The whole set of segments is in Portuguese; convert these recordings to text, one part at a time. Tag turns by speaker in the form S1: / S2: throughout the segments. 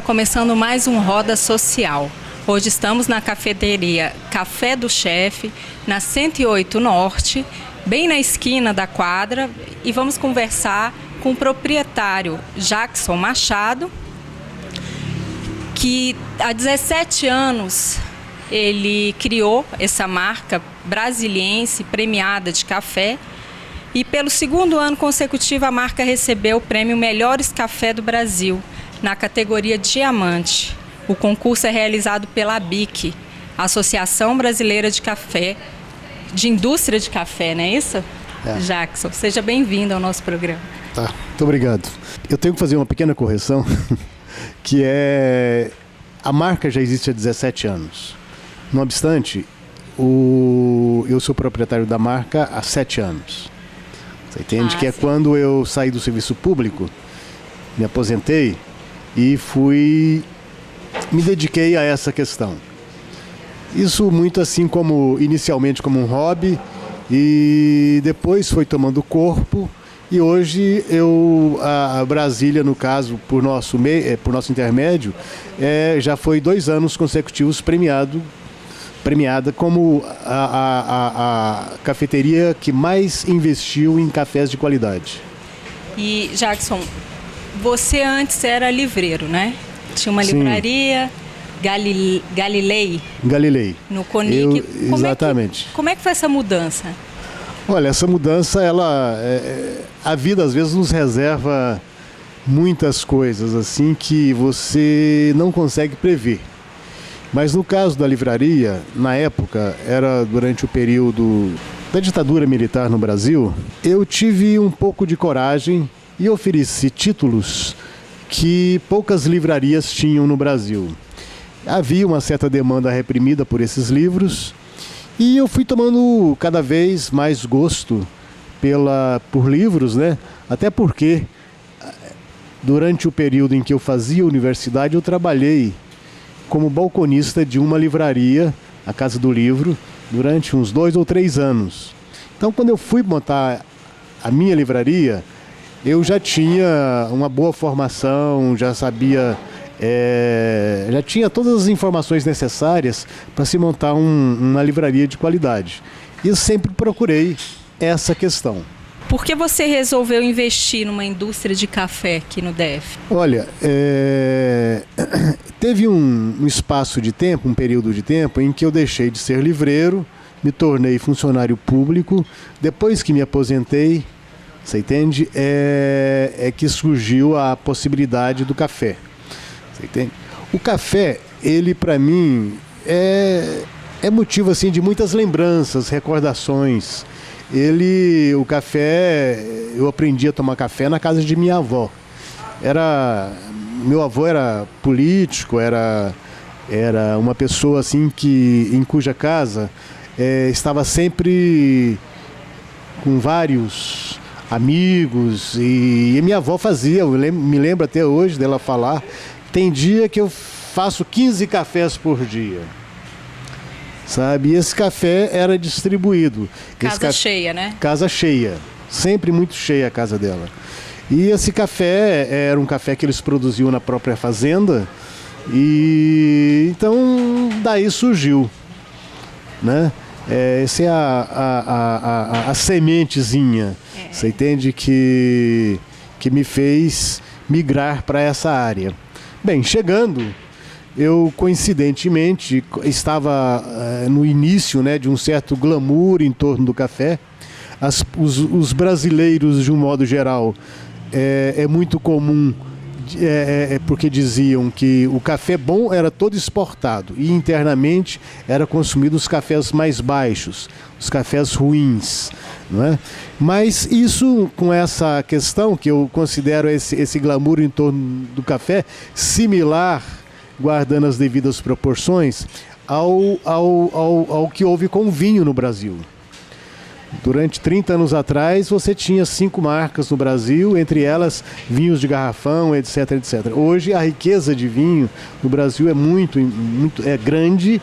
S1: começando mais um Roda Social. Hoje estamos na cafeteria Café do Chefe, na 108 Norte, bem na esquina da quadra, e vamos conversar com o proprietário Jackson Machado, que há 17 anos ele criou essa marca brasiliense premiada de café, e pelo segundo ano consecutivo a marca recebeu o prêmio Melhores Café do Brasil, na categoria Diamante. O concurso é realizado pela ABIC, Associação Brasileira de Café, de Indústria de Café, não é isso? É. Jackson, seja bem-vindo ao nosso programa.
S2: Tá, muito obrigado. Eu tenho que fazer uma pequena correção, que é... A marca já existe há 17 anos. Não obstante, eu sou proprietário da marca há 7 anos. Você entende? Que é quando eu saí do serviço público, me aposentei e me dediquei a essa questão. Isso muito assim como, inicialmente como um hobby, e depois foi tomando corpo, e hoje a Brasília, no caso, por nosso intermédio, já foi 2 anos consecutivos premiada como a cafeteria que mais investiu em cafés de qualidade.
S1: E, Jackson, você antes era livreiro, né? Tinha uma livraria, Galilei. No Conic.
S2: Exatamente.
S1: Como é que foi essa mudança?
S2: Olha, essa mudança, a vida às vezes nos reserva muitas coisas assim que você não consegue prever. Mas no caso da livraria, na época, era durante o período da ditadura militar no Brasil, eu tive um pouco de coragem e ofereci títulos que poucas livrarias tinham no Brasil. Havia uma certa demanda reprimida por esses livros e eu fui tomando cada vez mais gosto por livros, né? Até porque durante o período em que eu fazia universidade eu trabalhei como balconista de uma livraria, a Casa do Livro, durante uns 2 ou 3 anos. Então, quando eu fui montar a minha livraria, eu já tinha uma boa formação, já sabia, já tinha todas as informações necessárias para se montar uma livraria de qualidade. E eu sempre procurei essa questão.
S1: Por que você resolveu investir numa indústria de café aqui no DF?
S2: Olha, teve um espaço de tempo, um período de tempo, em que eu deixei de ser livreiro, me tornei funcionário público. Depois que me aposentei, você entende? É que surgiu a possibilidade do café. Você entende? O café, ele para mim, é motivo assim, de muitas lembranças, recordações. O café, eu aprendi a tomar café na casa de minha avó. Meu avô era político, era uma pessoa assim em cuja casa estava sempre com vários amigos, e minha avó fazia, me lembro até hoje dela falar, tem dia que eu faço 15 cafés por dia. Sabe? E esse café era distribuído.
S1: Casa cheia, né?
S2: Casa cheia. Sempre muito cheia a casa dela. E esse café era um café que eles produziam na própria fazenda. E então daí surgiu, né? Essa é a sementezinha. Você entende que me fez migrar para essa área. Bem, chegando, eu coincidentemente estava no início, né, de um certo glamour em torno do café. Os brasileiros, de um modo geral, é muito comum, porque diziam que o café bom era todo exportado e internamente era consumido os cafés mais baixos, os cafés ruins, não é? Mas isso, com essa questão que eu considero esse glamour em torno do café, similar, guardando as devidas proporções, ao que houve com o vinho no Brasil. Durante 30 anos atrás, você tinha 5 marcas no Brasil, entre elas vinhos de garrafão, etc, etc. Hoje, a riqueza de vinho no Brasil é muito grande,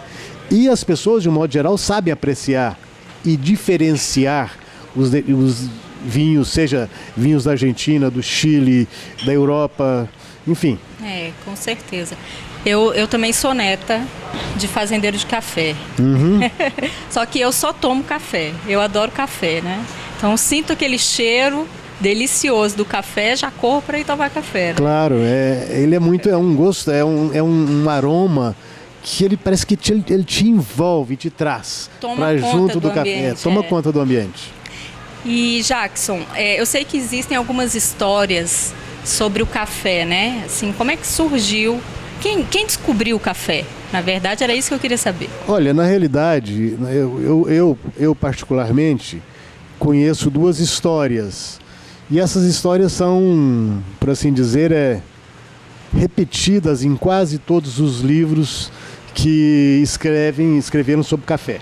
S2: e as pessoas, de um modo geral, sabem apreciar e diferenciar os vinhos, seja vinhos da Argentina, do Chile, da Europa, enfim.
S1: Com certeza. Eu também sou neta de fazendeiro de café. Só que eu só tomo café. Eu adoro café, né? Então sinto aquele cheiro delicioso do café, já corro para ir tomar café. Né?
S2: Claro, ele é um gosto, é um aroma que ele parece que ele te envolve, te traz para junto do café. Toma conta do ambiente.
S1: E Jackson, eu sei que existem algumas histórias sobre o café, né? Assim, como é que surgiu? Quem descobriu o café? Na verdade, era isso que eu queria saber.
S2: Olha, na realidade, eu particularmente conheço duas histórias. E essas histórias são, por assim dizer, repetidas em quase todos os livros que escreveram sobre café.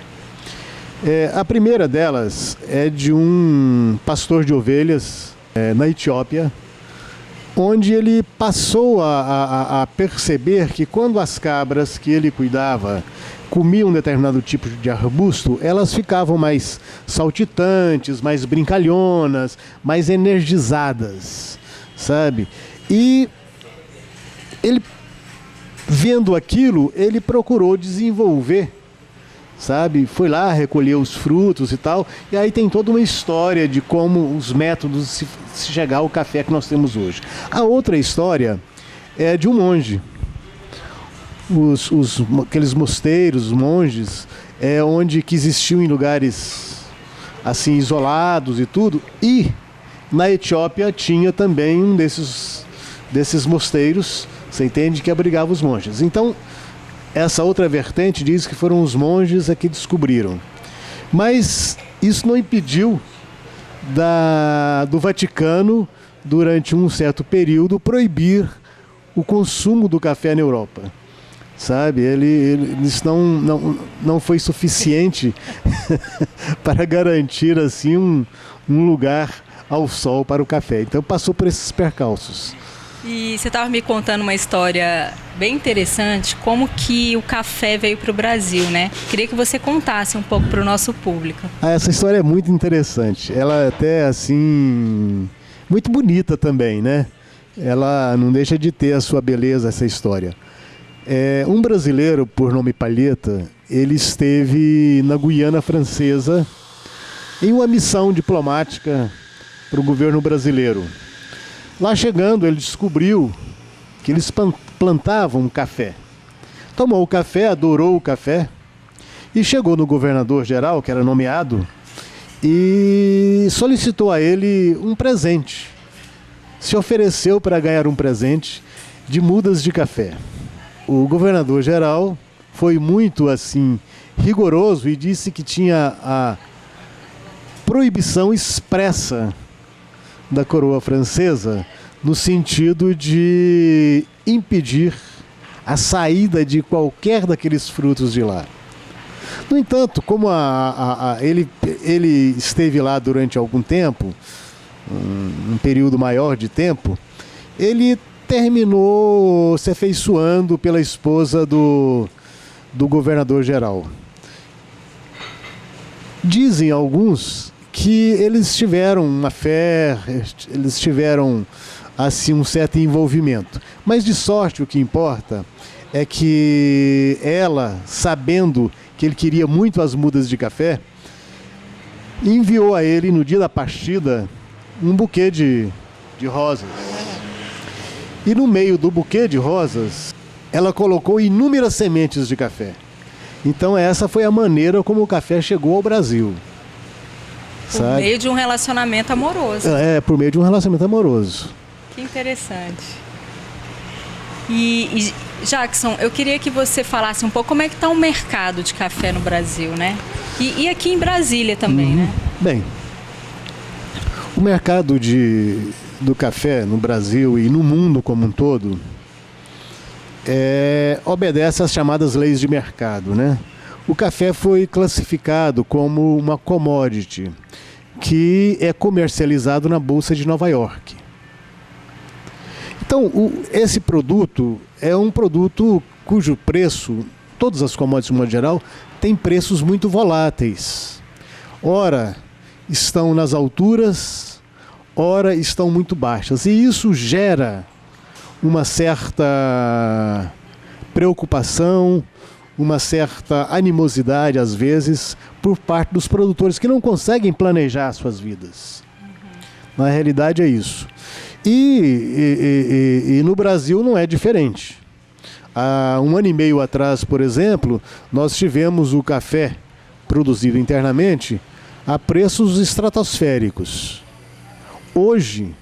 S2: A primeira delas é de um pastor de ovelhas na Etiópia, onde ele passou a perceber que quando as cabras que ele cuidava comiam um determinado tipo de arbusto, elas ficavam mais saltitantes, mais brincalhonas, mais energizadas, sabe? E ele, vendo aquilo, ele procurou desenvolver, sabe? Foi lá, recolheu os frutos e tal, e aí tem toda uma história de como os métodos se chegar ao café que nós temos hoje. A outra história é de um monge. Aqueles mosteiros, monges, que existiam em lugares assim isolados e tudo, e na Etiópia tinha também um desses mosteiros, você entende, que abrigava os monges. Então, essa outra vertente diz que foram os monges que descobriram. Mas isso não impediu do Vaticano, durante um certo período, proibir o consumo do café na Europa. Sabe, isso não foi suficiente para garantir assim um lugar ao sol para o café. Então passou por esses percalços.
S1: E você estava me contando uma história bem interessante, como que o café veio para o Brasil, né? Queria que você contasse um pouco para o nosso público.
S2: Essa história é muito interessante. Ela é até assim muito bonita também, né? Ela não deixa de ter a sua beleza, essa história. Um brasileiro, por nome Palheta, ele esteve na Guiana Francesa em uma missão diplomática para o governo brasileiro. Lá chegando, ele descobriu que eles plantavam café. Tomou o café, adorou o café e chegou no governador-geral, que era nomeado, e solicitou a ele um presente. Se ofereceu para ganhar um presente de mudas de café. O governador-geral foi muito assim rigoroso e disse que tinha a proibição expressa da coroa francesa no sentido de impedir a saída de qualquer daqueles frutos de lá. No entanto, como ele esteve lá durante algum tempo, um período maior de tempo, ele terminou se afeiçoando pela esposa do governador-geral. Dizem alguns que eles tiveram uma fé, eles tiveram assim um certo envolvimento. Mas de sorte o que importa é que ela, sabendo que ele queria muito as mudas de café, enviou a ele no dia da partida um buquê de rosas. E no meio do buquê de rosas, ela colocou inúmeras sementes de café. Então essa foi a maneira como o café chegou ao Brasil.
S1: Por meio de um relacionamento amoroso.
S2: Por meio de um relacionamento amoroso.
S1: Que interessante. E Jackson, eu queria que você falasse um pouco como é que está o mercado de café no Brasil, né? E aqui em Brasília também, né?
S2: Bem, o mercado do café no Brasil e no mundo como um todo obedece às chamadas leis de mercado, né? O café foi classificado como uma commodity que é comercializado na Bolsa de Nova York. Então, esse produto é um produto cujo preço, todas as commodities de modo geral, têm preços muito voláteis. Ora, estão nas alturas, ora estão muito baixas. E isso gera uma certa preocupação, uma certa animosidade, às vezes, por parte dos produtores que não conseguem planejar suas vidas. Na realidade é isso. E no Brasil não é diferente. Há 1 ano e meio atrás, por exemplo, nós tivemos o café produzido internamente a preços estratosféricos. Hoje,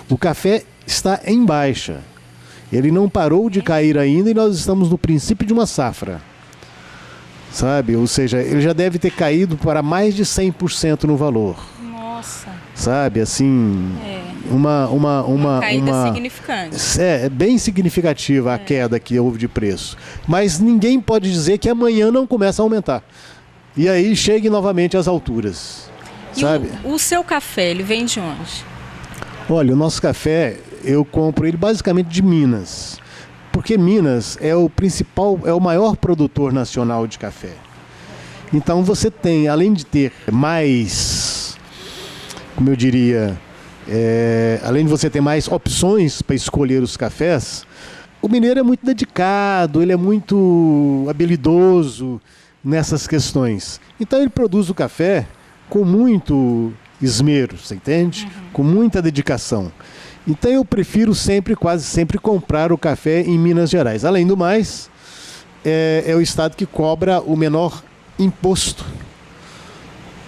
S2: o café está em baixa. Ele não parou de cair ainda e nós estamos no princípio de uma safra. Sabe? Ou seja, ele já deve ter caído para mais de 100% no valor.
S1: Nossa.
S2: Sabe? Assim, uma
S1: caída significante.
S2: É bem significativa a queda que houve de preço. Mas ninguém pode dizer que amanhã não começa a aumentar. E aí chegue novamente às alturas.
S1: E
S2: sabe?
S1: O seu café, ele vem de onde?
S2: Olha, o nosso café, eu compro ele basicamente de Minas. Porque Minas é o principal, é o maior produtor nacional de café. Então você tem, além de ter mais, como eu diria, além de você ter mais opções para escolher os cafés, o mineiro é muito dedicado, ele é muito habilidoso nessas questões. Então ele produz o café com muito esmero, você entende? Com muita dedicação. Então eu prefiro sempre, quase sempre, comprar o café em Minas Gerais. Além do mais, é o estado que cobra o menor imposto,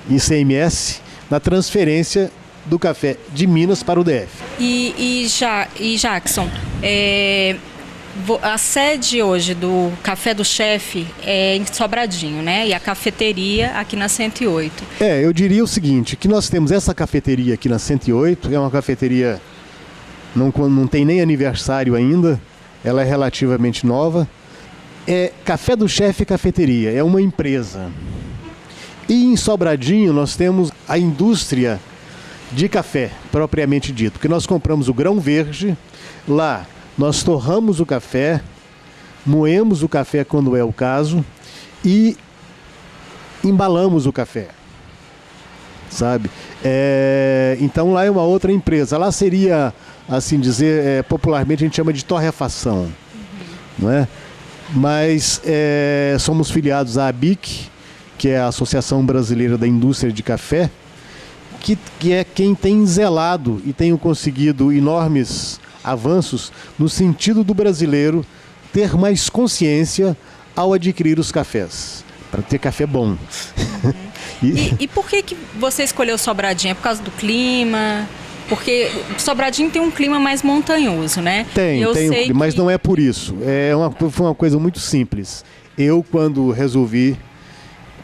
S2: ICMS, na transferência do café de Minas para o DF.
S1: E Jackson, a sede hoje do Café do Chefe é em Sobradinho, né? E a cafeteria aqui na 108.
S2: Eu diria o seguinte, que nós temos essa cafeteria aqui na 108, é uma cafeteria, não tem nem aniversário ainda, ela é relativamente nova. É Café do Chefe Cafeteria, é uma empresa. E em Sobradinho nós temos a indústria de café, propriamente dito, porque nós compramos o grão verde, lá nós torramos o café, moemos o café quando é o caso e embalamos o café, sabe? Então lá é uma outra empresa, lá seria, assim dizer, popularmente a gente chama de torrefação, não é? Mas somos filiados à ABIC, que é a Associação Brasileira da Indústria de Café, que é quem tem zelado e tem conseguido enormes avanços no sentido do brasileiro ter mais consciência ao adquirir os cafés, para ter café bom.
S1: E por que você escolheu Sobradinho? É por causa do clima? Porque Sobradinho tem um clima mais montanhoso, né?
S2: Tem, mas não é por isso. Foi uma coisa muito simples. Eu, quando resolvi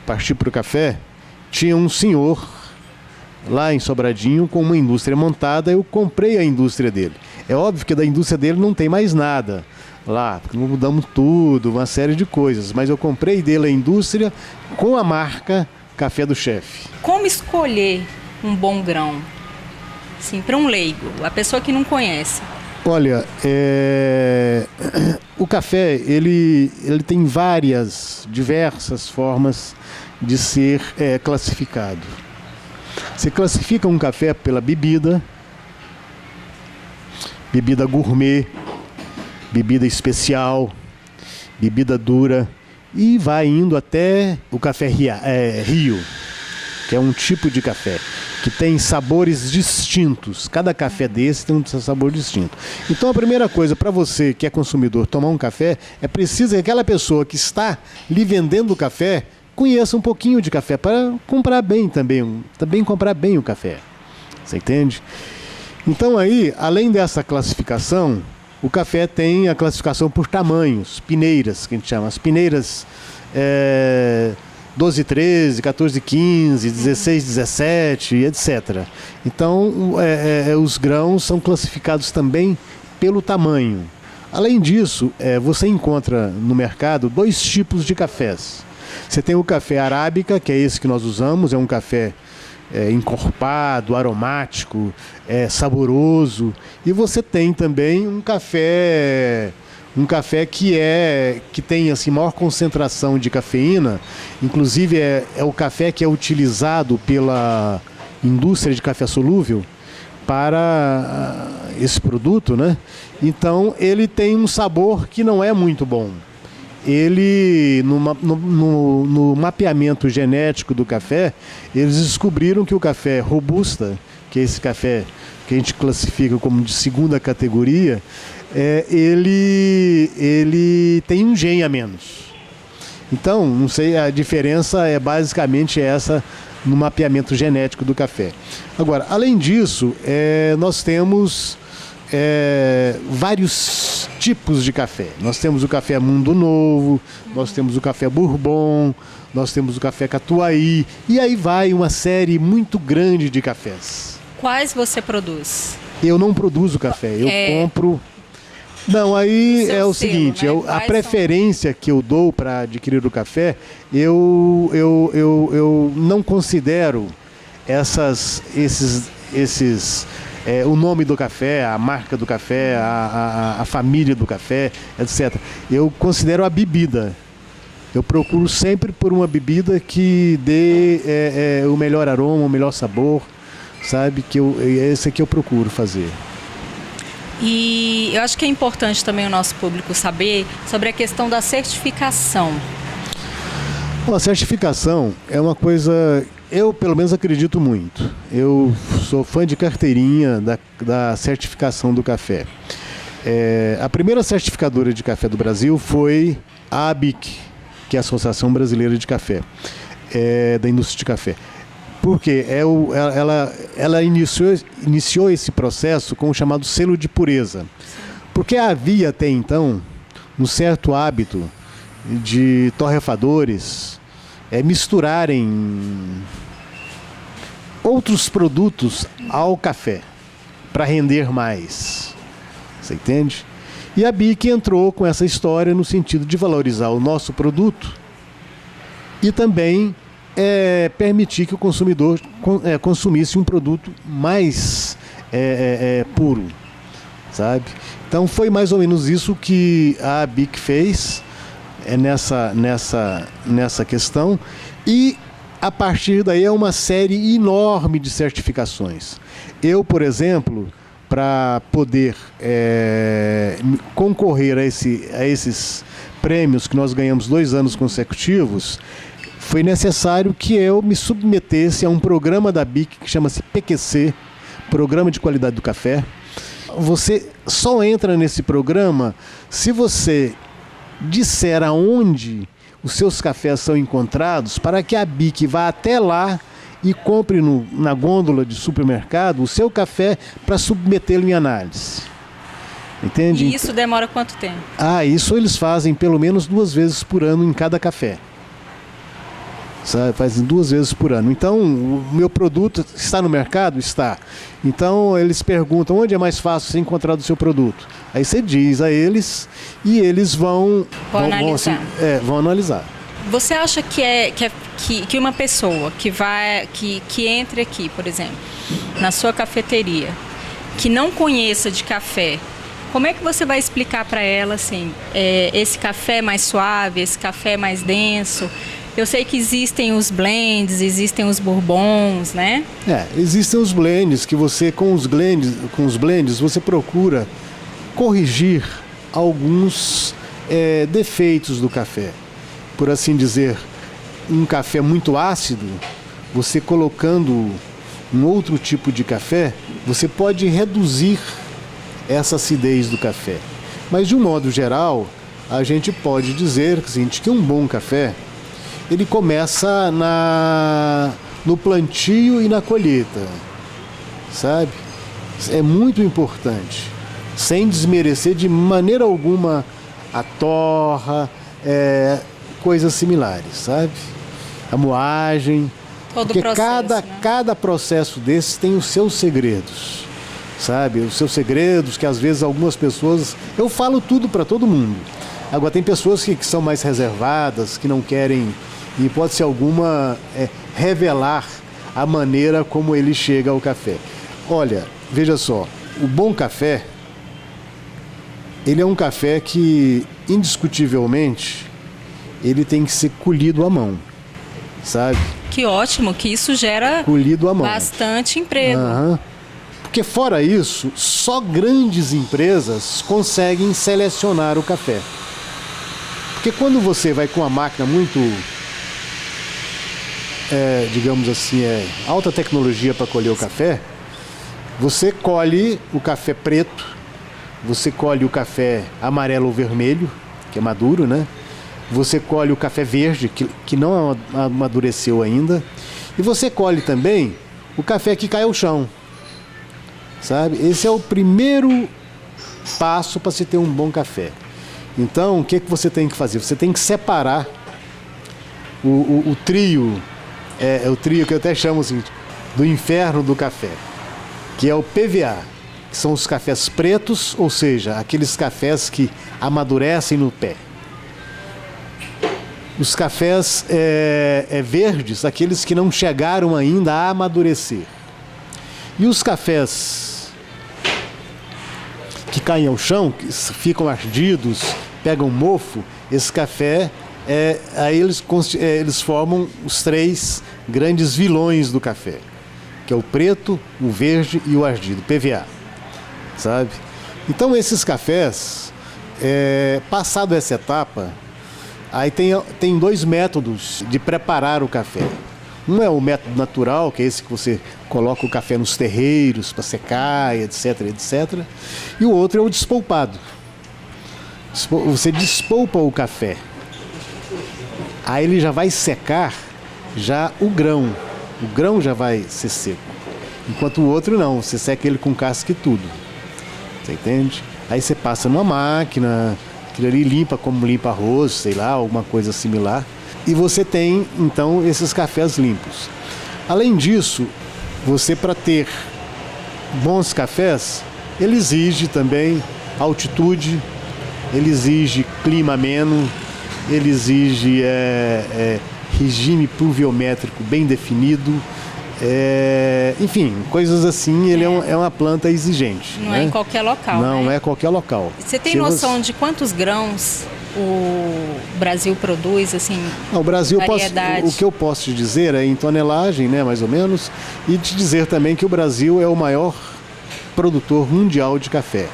S2: partir para o café, tinha um senhor lá em Sobradinho com uma indústria montada, eu comprei a indústria dele. É óbvio que da indústria dele não tem mais nada lá, porque mudamos tudo, uma série de coisas, mas eu comprei dele a indústria com a marca Café do Chefe.
S1: Como escolher um bom grão? Sim, para um leigo, a pessoa que não conhece.
S2: Olha, o café, ele tem diversas formas de ser classificado. Você classifica um café pela bebida gourmet, bebida especial, bebida dura, e vai indo até o café Rio, que é um tipo de café que tem sabores distintos. Cada café desse tem um sabor distinto. Então a primeira coisa para você que é consumidor tomar um café, é preciso que aquela pessoa que está lhe vendendo o café conheça um pouquinho de café para comprar bem também comprar bem o café. Você entende? Então aí, além dessa classificação, o café tem a classificação por tamanhos, peneiras, que a gente chama. As peneiras 12, 13, 14, 15, 16, 17, etc. Então, os grãos são classificados também pelo tamanho. Além disso, você encontra no mercado 2 tipos de cafés. Você tem o café arábica, que é esse que nós usamos, é um café encorpado, aromático, saboroso. E você tem também um café que tem assim, maior concentração de cafeína. Inclusive é o café que é utilizado pela indústria de café solúvel para esse produto, né? Então ele tem um sabor que não é muito bom. Ele, no mapeamento genético do café, eles descobriram que o café robusta, que é esse café que a gente classifica como de segunda categoria, ele tem um gen a menos. Então, não sei, a diferença é basicamente essa no mapeamento genético do café. Agora, além disso, nós temos vários tipos de café. Nós temos o café Mundo Novo, nós temos o café Bourbon, nós temos o café Catuai, e aí vai uma série muito grande de cafés.
S1: Quais você produz?
S2: Eu não produzo café, eu compro. Não, aí é o seguinte, né? A preferência que eu dou para adquirir o café, eu não considero o nome do café, a marca do café, a família do café, etc. Eu considero a bebida. Eu procuro sempre por uma bebida que dê o melhor aroma, o melhor sabor, sabe? Esse é que eu procuro fazer.
S1: E eu acho que é importante também o nosso público saber sobre a questão da certificação.
S2: A certificação é uma coisa, eu pelo menos acredito muito. Eu sou fã de carteirinha da certificação do café. A primeira certificadora de café do Brasil foi a ABIC, que é a Associação Brasileira de Café, da indústria de café. Porque ela iniciou esse processo com o chamado selo de pureza. Porque havia até então um certo hábito de torrefadores misturarem outros produtos ao café para render mais. Você entende? E a BIC entrou com essa história no sentido de valorizar o nosso produto e também permitir que o consumidor consumisse um produto mais puro, sabe? Então foi mais ou menos isso que a BIC fez nessa questão, e a partir daí é uma série enorme de certificações. Eu, por exemplo, para poder concorrer a esses prêmios que nós ganhamos 2 anos consecutivos, foi necessário que eu me submetesse a um programa da BIC que chama-se PQC, Programa de Qualidade do Café. Você só entra nesse programa se você disser aonde os seus cafés são encontrados, para que a BIC vá até lá e compre na gôndola de supermercado o seu café para submetê-lo em análise. Entende?
S1: E isso demora quanto tempo?
S2: Isso eles fazem pelo menos 2 vezes por ano em cada café. Sabe? Fazem 2 vezes por ano. Então, o meu produto está no mercado? Está. Então, eles perguntam onde é mais fácil ser encontrado o seu produto. Aí você diz a eles e eles vão analisar. Vão analisar.
S1: Você acha que uma pessoa que entre aqui, por exemplo, na sua cafeteria, que não conheça de café, como é que você vai explicar para ela assim, esse café é mais suave, esse café é mais denso? Eu sei que existem os blends, existem os bourbons, né?
S2: Existem os blends, que você, com os blends, você procura corrigir alguns defeitos do café. Por assim dizer, um café muito ácido, você colocando um outro tipo de café, você pode reduzir essa acidez do café. Mas, de um modo geral, a gente pode dizer que um bom café, ele começa no plantio e na colheita, sabe? É muito importante, sem desmerecer de maneira alguma a torra, coisas similares, sabe? A moagem.
S1: Todo o processo,
S2: cada processo desses tem os seus segredos, sabe? Os seus segredos que às vezes algumas pessoas... Eu falo tudo para todo mundo. Agora tem pessoas que são mais reservadas, que não querem, em hipótese alguma, revelar a maneira como ele chega ao café. Olha, veja só, o bom café, ele é um café que, indiscutivelmente, ele tem que ser colhido à mão, sabe?
S1: Que ótimo, que isso gera
S2: colhido à mão.
S1: Bastante emprego.
S2: Porque fora isso, só grandes empresas conseguem selecionar o café. Porque quando você vai com uma máquina muito, digamos assim, alta tecnologia para colher o café, você colhe o café preto, você colhe o café amarelo ou vermelho, que é maduro, né? Você colhe o café verde, que não amadureceu ainda, e você colhe também o café que cai ao chão, sabe? Esse é o primeiro passo para se ter um bom café. Então, o que você tem que fazer? Você tem que separar o trio, o trio que eu até chamo assim, do inferno do café, que é o PVA, que são os cafés pretos, ou seja, aqueles cafés que amadurecem no pé. Os cafés verdes, aqueles que não chegaram ainda a amadurecer. E os cafés que caem ao chão, que ficam ardidos, pegam mofo, esse café, aí eles formam os 3 grandes vilões do café, que é o preto, o verde e o ardido, PVA, sabe? Então esses cafés, passado essa etapa, aí tem 2 métodos de preparar o café. Um é o método natural, que é esse que você coloca o café nos terreiros para secar, etc, etc. E o outro é o despolpado. Você despolpa o café. Aí ele já vai secar já o grão. O grão já vai ser seco. Enquanto o outro não, você seca ele com casca e tudo. Você entende? Aí você passa numa máquina, aquilo ali limpa como limpa arroz, sei lá, alguma coisa similar. E você tem, então, esses cafés limpos. Além disso, você, para ter bons cafés, ele exige também altitude, ele exige clima ameno, ele exige regime pluviométrico bem definido, enfim, coisas assim. Ele é uma planta exigente.
S1: Não é em qualquer local,
S2: Não
S1: né?
S2: é qualquer local.
S1: Você tem noção de quantos grãos o Brasil produz, assim,
S2: o Brasil,
S1: variedade?
S2: O que eu posso te dizer é em tonelagem, né, mais ou menos, e te dizer também que o Brasil é o maior produtor mundial de café.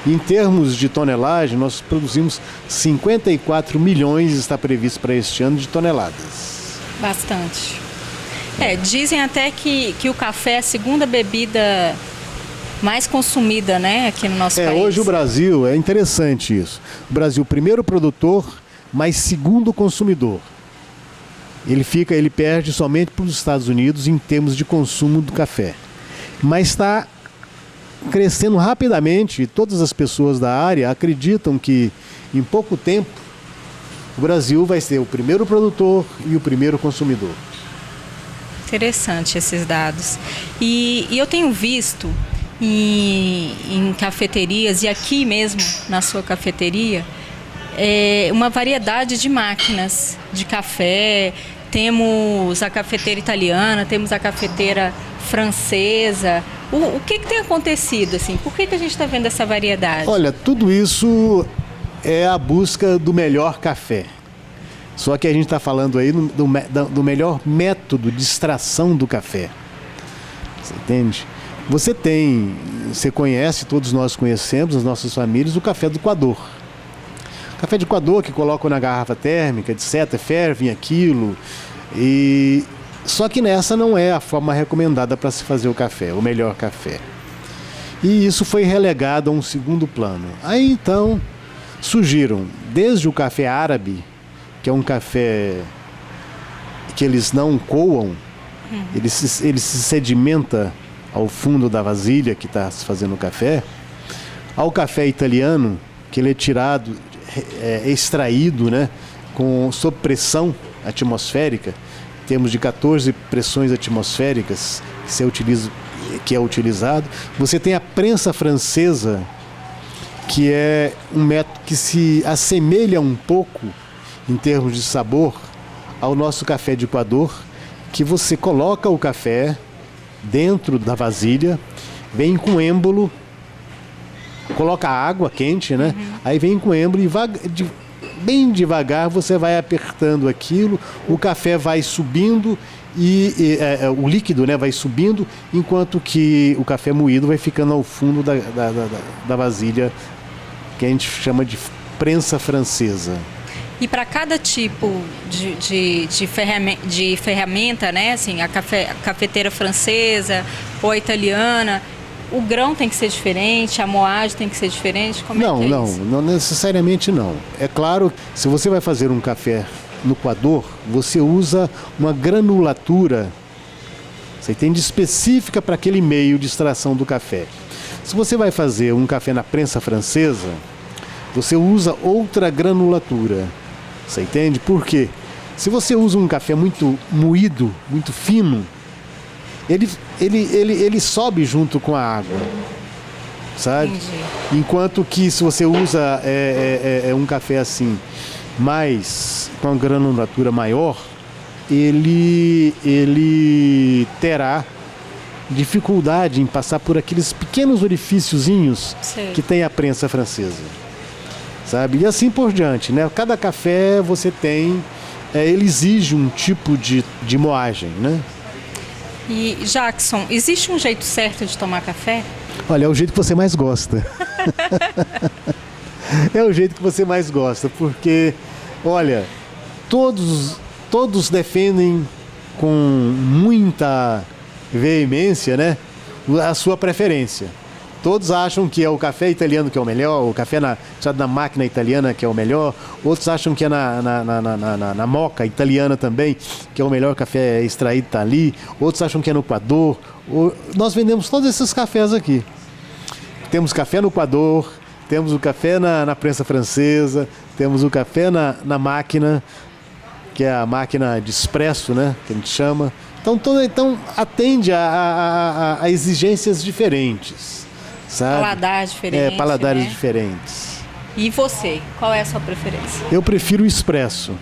S2: Em termos de tonelagem, nós produzimos 54 milhões, está previsto para este ano, de toneladas.
S1: Bastante. Dizem até que o café é a segunda bebida mais consumida, né, aqui no nosso país.
S2: Hoje o Brasil, é interessante isso. O Brasil, primeiro produtor, mas segundo consumidor. Ele perde somente para os Estados Unidos em termos de consumo do café. Mas está crescendo rapidamente e todas as pessoas da área acreditam que em pouco tempo o Brasil vai ser o primeiro produtor e o primeiro consumidor.
S1: Interessante esses dados. E eu tenho visto em cafeterias, e aqui mesmo na sua cafeteria, uma variedade de máquinas de café. Temos a cafeteira italiana, temos a cafeteira francesa. O que tem acontecido, assim? Por que a gente está vendo essa variedade?
S2: Olha, tudo isso é a busca do melhor café. Só que a gente está falando aí do melhor método de extração do café. Você entende? Você conhece, todos nós conhecemos, as nossas famílias, o café do coador. Café de coador que colocam na garrafa térmica, etc., fervem aquilo. Só que nessa não é a forma recomendada para se fazer o café, o melhor café. E isso foi relegado a um segundo plano. Aí então surgiram desde o café árabe, que é um café que eles não coam, ele se sedimenta ao fundo da vasilha que está se fazendo o café, ao café italiano, que ele é tirado, extraído, né, sob pressão atmosférica. Temos de 14 pressões atmosféricas que é utilizado. Você tem a prensa francesa, que é um método que se assemelha um pouco, em termos de sabor, ao nosso café de coador, que você coloca o café dentro da vasilha, vem com êmbolo, coloca água quente, né? Aí vem com êmbolo e bem devagar você vai apertando aquilo, o café vai subindo e o líquido, né, vai subindo, enquanto que o café moído vai ficando ao fundo da vasilha, que a gente chama de prensa francesa.
S1: E para cada tipo de ferramenta, né, assim, a cafeteira francesa ou a italiana, o grão tem que ser diferente, a moagem tem que ser diferente? Como é que é isso?
S2: Não necessariamente não. É claro, se você vai fazer um café no coador, você usa uma granulatura, você entende, específica para aquele meio de extração do café. Se você vai fazer um café na prensa francesa, você usa outra granulatura, você entende? Por quê? Se você usa um café muito moído, muito fino, ele sobe junto com a água, sabe?
S1: Entendi.
S2: Enquanto que se você usa um café assim, mais com uma granulatura maior, ele terá dificuldade em passar por aqueles pequenos orifíciozinhos que tem a prensa francesa, sabe? E assim por diante, né? Cada café você tem, ele exige um tipo de moagem, né?
S1: E, Jackson, existe um jeito certo de tomar café?
S2: Olha, é o jeito que você mais gosta. É o jeito que você mais gosta, porque, olha, todos defendem com muita veemência, né, a sua preferência. Todos acham que é o café italiano que é o melhor, o café na máquina italiana que é o melhor, outros acham que é na moca italiana também, que é o melhor café extraído tá ali, outros acham que é no coador. Nós vendemos todos esses cafés aqui. Temos café no coador, temos o café na prensa francesa, temos o café na máquina, que é a máquina de expresso, né, que a gente chama. Então atende a exigências diferentes. Sabe?
S1: Paladar diferente.
S2: Paladares, né?
S1: Né?
S2: Diferentes.
S1: E você, qual é a sua preferência?
S2: Eu prefiro o expresso.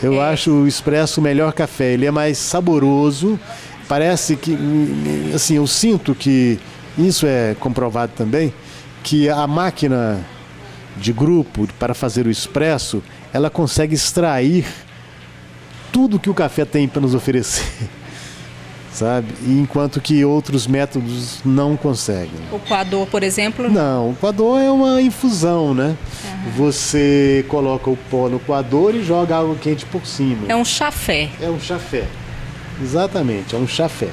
S2: Eu acho o expresso o melhor café. Ele é mais saboroso. Parece que, assim, eu sinto que, isso é comprovado também, que a máquina de grupo para fazer o expresso, ela consegue extrair tudo que o café tem para nos oferecer. Sabe? Enquanto que outros métodos não conseguem.
S1: O coador, por exemplo?
S2: Não, o coador é uma infusão, né? Uhum. Você coloca o pó no coador e joga água quente por cima.
S1: É um chafé.
S2: É um chafé. Exatamente, é um chafé.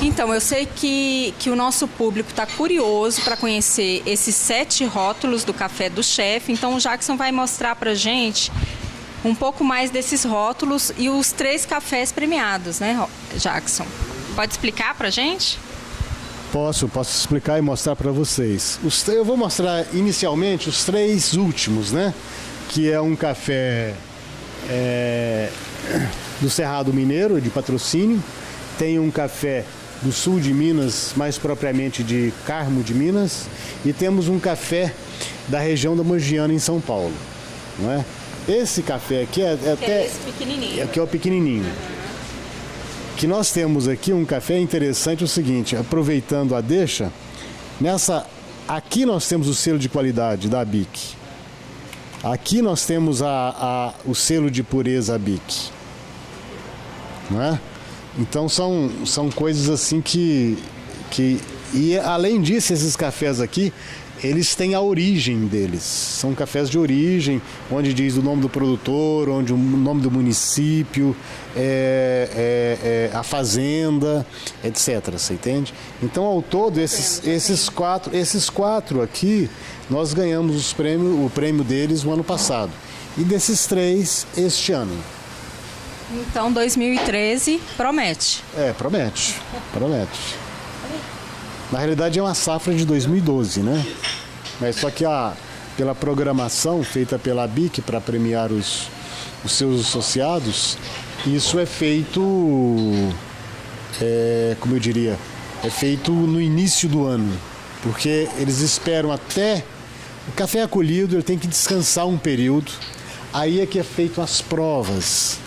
S1: Então, eu sei que o nosso público está curioso para conhecer esses 7 rótulos do café do chefe. Então, o Jackson vai mostrar para a gente um pouco mais desses rótulos e os 3 cafés premiados, né, Jackson? Pode explicar pra gente?
S2: Posso explicar e mostrar para vocês. Eu vou mostrar inicialmente os 3 últimos, né? Que é um café do Cerrado Mineiro, de Patrocínio. Tem um café do sul de Minas, mais propriamente de Carmo de Minas. E temos um café da região da Mogiana, em São Paulo, não é? Esse café aqui
S1: é esse pequenininho.
S2: Aqui é o pequenininho. Que nós temos aqui um café interessante, o seguinte, aproveitando a deixa, aqui nós temos o selo de qualidade da ABIC. Aqui nós temos o selo de pureza ABIC. Não é? Então são coisas assim que... E além disso, esses cafés aqui, eles têm a origem deles. São cafés de origem, onde diz o nome do produtor, onde o nome do município, a fazenda, etc. Você entende? Então, ao todo, esses quatro aqui, nós ganhamos o prêmio deles no ano passado. E desses 3, este ano.
S1: Então, 2013 promete.
S2: Promete. Na realidade é uma safra de 2012, né? Mas só que pela programação feita pela ABIC para premiar os seus associados, isso é feito, como eu diria, é feito no início do ano. Porque eles esperam até o café acolhido, ele tem que descansar um período. Aí é que é feito as provas,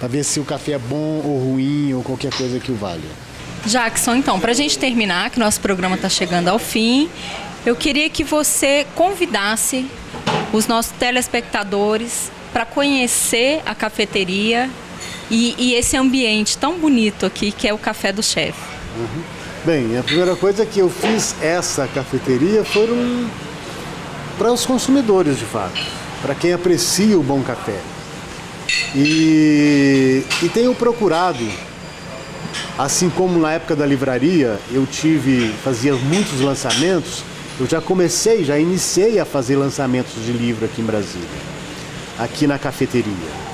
S2: para ver se o café é bom ou ruim ou qualquer coisa que o valha.
S1: Jackson, então, para a gente terminar, que nosso programa está chegando ao fim, eu queria que você convidasse os nossos telespectadores para conhecer a cafeteria e esse ambiente tão bonito aqui que é o Café do Chefe?
S2: Bem, a primeira coisa que eu fiz essa cafeteria foram para os consumidores, de fato, para quem aprecia o bom café. E tenho procurado, assim como na época da livraria, fazia muitos lançamentos, eu já iniciei a fazer lançamentos de livro aqui em Brasília, aqui na cafeteria.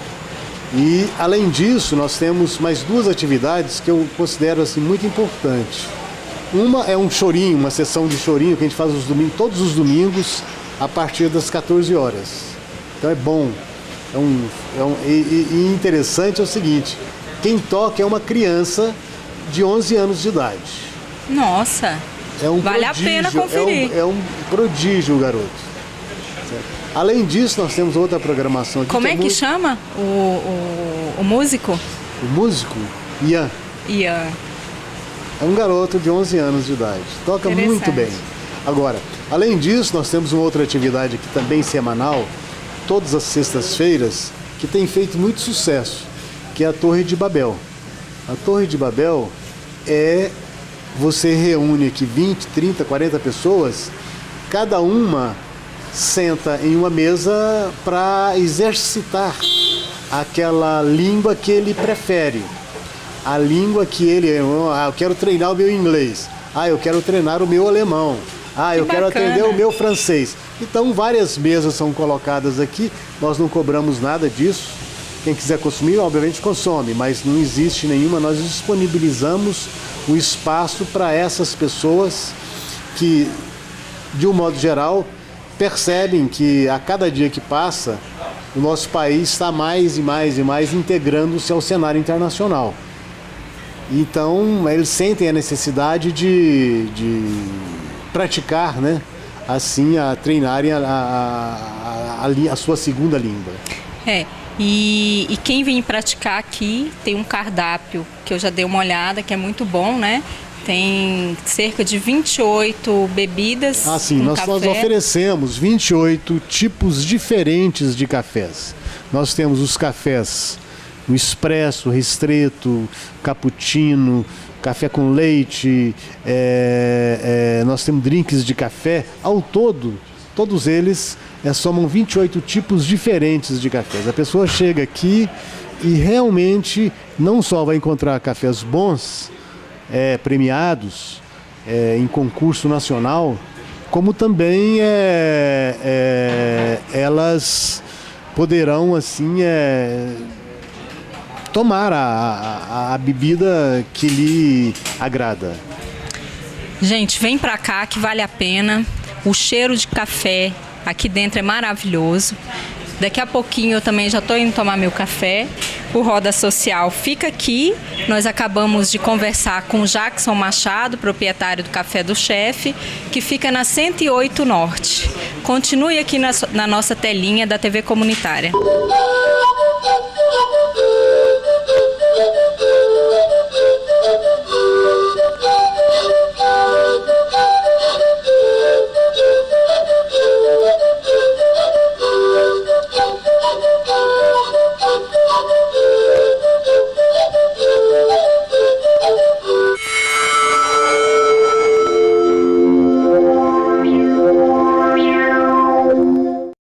S2: E, além disso, nós temos mais duas atividades que eu considero assim, muito importantes. Uma é um chorinho, uma sessão de chorinho que a gente faz todos os domingos, a partir das 14 horas. Então é bom. E interessante é o seguinte, quem toca é uma criança de 11 anos de idade.
S1: Nossa, vale a pena conferir.
S2: É um prodígio o garoto. Além disso, nós temos outra programação aqui.
S1: Como é que chama o músico?
S2: O músico? Ian.
S1: Ian.
S2: É um garoto de 11 anos de idade. Toca muito bem. Agora, além disso, nós temos uma outra atividade aqui também semanal, todas as sextas-feiras, que tem feito muito sucesso, que é a Torre de Babel. A Torre de Babel você reúne aqui 20, 30, 40 pessoas, cada uma senta em uma mesa para exercitar aquela língua que ele prefere. A língua que eu quero treinar o meu inglês. Eu quero treinar o meu alemão. Eu quero aprender o meu francês. Então, várias mesas são colocadas aqui. Nós não cobramos nada disso. Quem quiser consumir, obviamente consome, mas não existe nenhuma. Nós disponibilizamos o espaço para essas pessoas que, de um modo geral, percebem que a cada dia que passa, o nosso país está mais e mais e mais integrando-se ao cenário internacional. Então, eles sentem a necessidade de praticar, né? Assim, a treinarem a sua segunda língua.
S1: E quem vem praticar aqui tem um cardápio que eu já dei uma olhada, que é muito bom, né? Tem cerca de 28 bebidas.
S2: Sim, nós oferecemos 28 tipos diferentes de cafés. Nós temos os cafés, o expresso, ristretto, cappuccino, café com leite, nós temos drinks de café. Ao todo, todos eles somam 28 tipos diferentes de cafés. A pessoa chega aqui e realmente não só vai encontrar cafés bons, premiados em concurso nacional, como também elas poderão assim tomar a bebida que lhe agrada.
S1: Gente, vem pra cá que vale a pena. O cheiro de café aqui dentro é maravilhoso. Daqui a pouquinho eu também já estou indo tomar meu café. O Roda Social fica aqui. Nós acabamos de conversar com o Jackson Machado, proprietário do Café do Chefe, que fica na 108 Norte. Continue aqui na nossa telinha da TV Comunitária.